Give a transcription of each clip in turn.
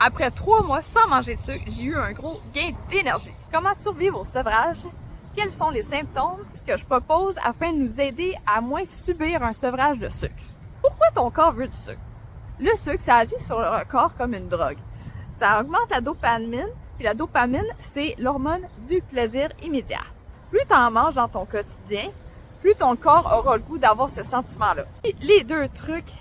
Après 3 mois sans manger de sucre, j'ai eu un gros gain d'énergie. Comment survivre au sevrage? Quels sont les symptômes? Ce que je propose afin de nous aider à moins subir un sevrage de sucre. Pourquoi ton corps veut du sucre? Le sucre, ça agit sur le corps comme une drogue. Ça augmente la dopamine, puis la dopamine, c'est l'hormone du plaisir immédiat. Plus tu en manges dans ton quotidien, plus ton corps aura le goût d'avoir ce sentiment-là. Et les 2 trucs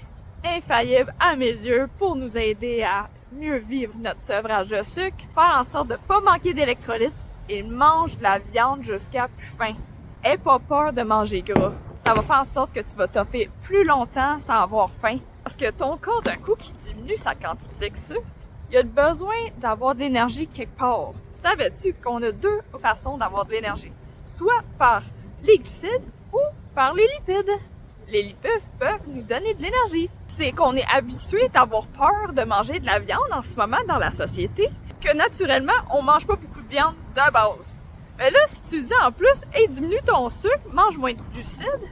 infaillibles à mes yeux pour nous aider à mieux vivre notre sevrage de sucre, faire en sorte de ne pas manquer d'électrolytes et mange de la viande jusqu'à plus faim. Aie pas peur de manger gras. Ça va faire en sorte que tu vas toffer plus longtemps sans avoir faim. Parce que ton corps, d'un coup, qui diminue sa quantité de sucre, il a besoin d'avoir de l'énergie quelque part. Savais-tu qu'on a 2 façons d'avoir de l'énergie? Soit par les glucides ou par les lipides. Les lipides peuvent nous donner de l'énergie. C'est qu'on est habitué d'avoir peur de manger de la viande en ce moment dans la société, que naturellement, on mange pas beaucoup de viande de base. Mais là, si tu dis en plus, hey, diminue ton sucre, mange moins de glucides,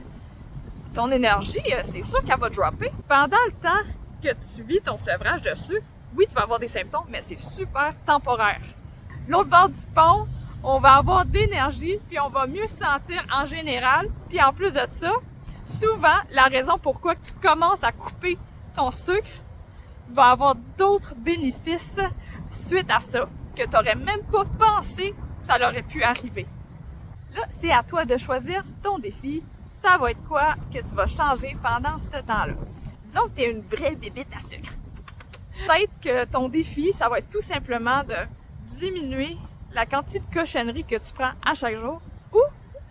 ton énergie, c'est sûr qu'elle va dropper. Pendant le temps que tu vis ton sevrage de sucre, oui, tu vas avoir des symptômes, mais c'est super temporaire. L'autre bord du pont, on va avoir d'énergie, puis on va mieux se sentir en général. Puis en plus de ça, souvent, la raison pourquoi tu commences à couper ton sucre va avoir d'autres bénéfices suite à ça, que tu n'aurais même pas pensé que ça aurait pu arriver. Là, c'est à toi de choisir ton défi. Ça va être quoi que tu vas changer pendant ce temps-là. Disons que tu es une vraie bébite à sucre. Peut-être que ton défi, ça va être tout simplement de diminuer la quantité de cochonneries que tu prends à chaque jour ou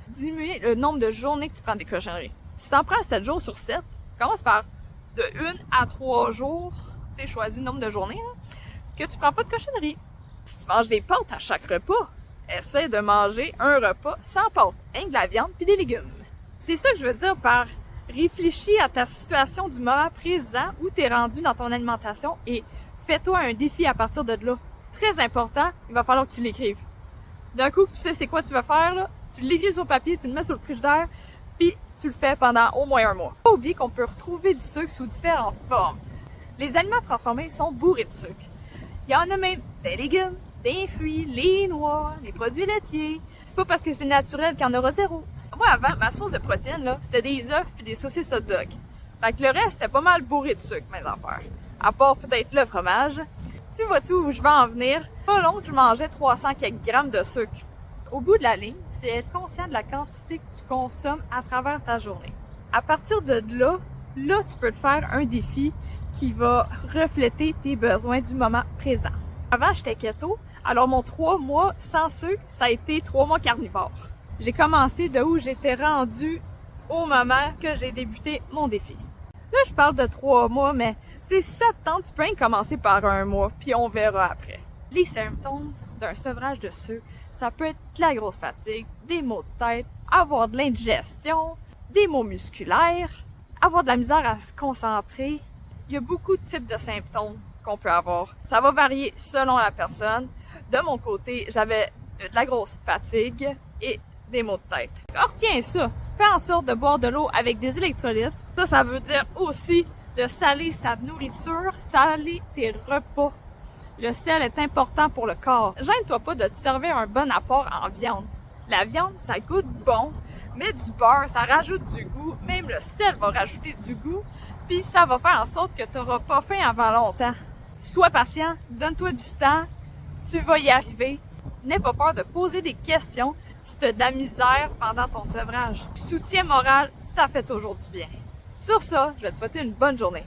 diminuer le nombre de journées que tu prends des cochonneries. Si tu en prends 7 jours sur 7, commence par de 1 à 3 jours, tu sais, choisis le nombre de journées, là, que tu prends pas de cochonneries. Si tu manges des pâtes à chaque repas, essaie de manger un repas sans pâtes, rien que de la viande puis des légumes. C'est ça que je veux dire par réfléchis à ta situation du moment présent où tu es rendu dans ton alimentation et fais-toi un défi à partir de là. Très important, il va falloir que tu l'écrives. D'un coup, tu sais c'est quoi tu vas faire, là, tu l'écris sur papier, tu le mets sur le frigidaire, puis tu le fais pendant au moins 1 mois. Pas oublier qu'on peut retrouver du sucre sous différentes formes. Les aliments transformés sont bourrés de sucre. Il y en a même des légumes, des fruits, les noix, les produits laitiers. C'est pas parce que c'est naturel qu'il y en aura 0. Moi, avant, ma source de protéines, là, c'était des œufs puis des saucisses hot dog. Fait que le reste, c'était pas mal bourré de sucre, mes affaires. À part peut-être le fromage. Tu vois-tu où je veux en venir? Pas long que je mangeais 300 quelques grammes de sucre. Au bout de la ligne, c'est être conscient de la quantité que tu consommes à travers ta journée. À partir de là, tu peux te faire un défi qui va refléter tes besoins du moment présent. Avant, j'étais keto, alors mon 3 mois sans sucre, ça a été 3 mois carnivore. J'ai commencé de où j'étais rendue au moment que j'ai débuté mon défi. Là, je parle de 3 mois, mais tu sais, si ça te tente, tu peux commencer par 1 mois, puis on verra après. Les symptômes d'un sevrage de sucre, ça peut être de la grosse fatigue, des maux de tête, avoir de l'indigestion, des maux musculaires, avoir de la misère à se concentrer. Il y a beaucoup de types de symptômes qu'on peut avoir. Ça va varier selon la personne. De mon côté, j'avais de la grosse fatigue et des maux de tête. Retiens ça. Fais en sorte de boire de l'eau avec des électrolytes. Ça veut dire aussi de saler sa nourriture, saler tes repas. Le sel est important pour le corps. Gêne-toi pas de te servir un bon apport en viande. La viande, ça goûte bon, mais du beurre, ça rajoute du goût. Même le sel va rajouter du goût. Puis ça va faire en sorte que tu n'auras pas faim avant longtemps. Sois patient, donne-toi du temps, tu vas y arriver. N'aie pas peur de poser des questions si tu as de la misère pendant ton sevrage. Soutien moral, ça fait toujours du bien. Sur ça, je vais te souhaiter une bonne journée.